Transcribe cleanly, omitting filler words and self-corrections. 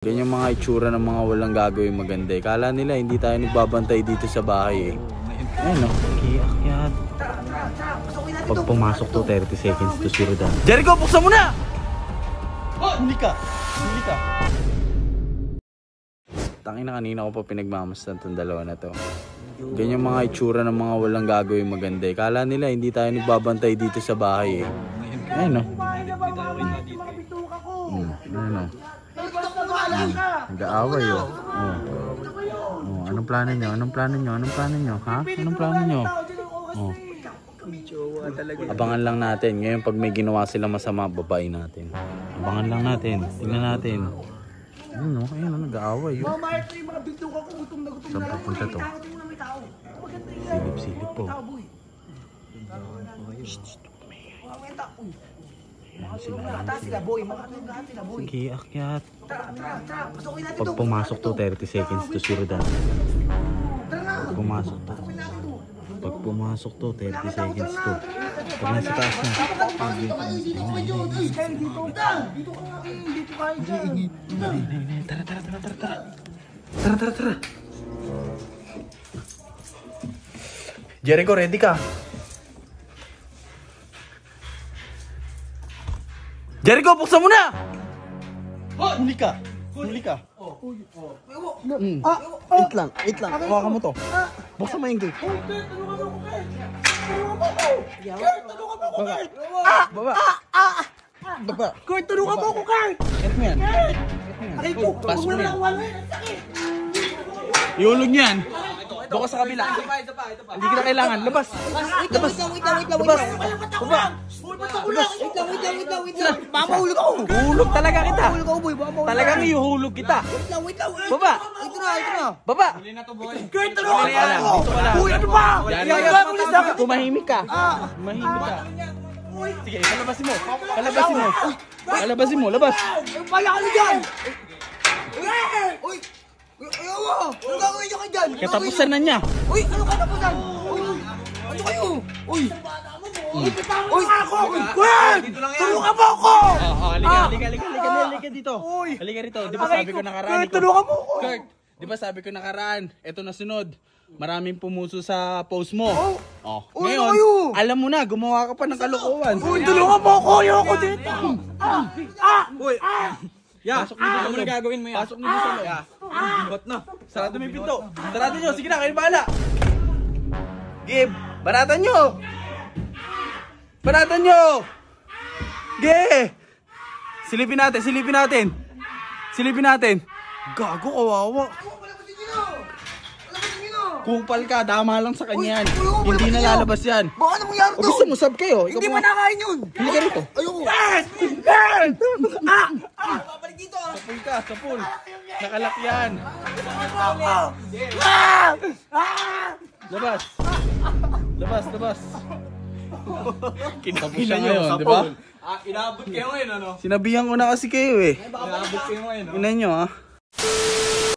Ganyan mga itsura ng mga walang gagawin maganda eh. Kala nila hindi tayo nagbabantay dito sa bahay eh. Ayun o, kiakyat. Pag pumasok to, 30 seconds to 0 down. Jericho, buksan mo na! Huli ka! Huli ka! Tangin na kanina ko pa pinagmamasdan itong dalawa na to. Ganyan mga itsura ng mga walang gagawin maganda eh. Kala nila hindi tayo nagbabantay dito sa bahay eh. Ayun o. Ayun o. Nag-aaway oh. Anong plano nyo? Anong plano nyo? Anong plano nyo? Ha? Anong plano nyo? Oh. Abangan lang natin. Ngayon pag may ginawa sila masama, babae natin. Abangan lang natin. Tingnan natin. Ayun o. Ayun o. Nag-aaway oh. Saan papunta to? Silip-silip po. Sige, akyat. Pag pumasok to, 30 seconds to 0 down. Pag pumasok to. Pag pumasok to, 30 seconds to. Pag nasa taas na. Tara. Jericho, ready ka? Jericho, buksan mo na! Huli ka! Huli ka! Wait lang. Hawakan mo to. Buksan mo yung gate. Baba. Kurt, tulungan mo ako, Kurt! Get mo yan. Pass mo yan. Iulog niyan. Doon ka sa kabila. Hindi kita kailangan. Labas. Wait lang. Baba. Wait lang. Mamahulog ako. Hulog talaga kita. Talagang iuhulog kita. Wait lang. Baba. Ito na. Baba. Kurt, tulungan mo ako. Uy, ano ba? Tumahimik ka. Tumahimik ka. Sige, palabasin mo. Palabasin mo. Labas. Pala ka na dyan. Uy. Ayaw! Ano gagawin nyo kayo dyan? Katapusan na niya. Uy! Ano katapusan? Ano kayo? Uy! Uy! Ako! Kurt! Tulungan mo ako! Halika dito. Halika rito. Di ba sabi ko nakaraan? Kurt, tulungan mo ako! Kurt, di ba sabi ko nakaraan? Ito na sunod. Maraming pumuso sa post mo. Ngayon, alam mo na, gumawa ka pa ng kalokohan. Uy! Tulungan mo ako! Ayoko dito! Uy! Pasok nyo dito. Ano gagawin mo yan? Pasok nyo dito sa loob. Ba't na? Sarado mo yung pinto. Sarado nyo. Sige na, kayo bahala. Gib, baratan nyo. Ge! Silipin natin. Gago, kawawa. Kupal ka, dama lang sa kanya yan. Hindi na lalabas yan. Baka anong mangyari to? Gusto mo, sab kayo. Hindi mo nakain yun. Hindi ka rito. Ayoko. Babalik dito ah. Sa pool. Nakalak yan. Labas. Kinabutan nyo yun, di ba? Inaabot kayo ngayon, ano? Sinabihan ko na kasi kayo eh. Inaabot kayo ngayon, no? Ina nyo ah.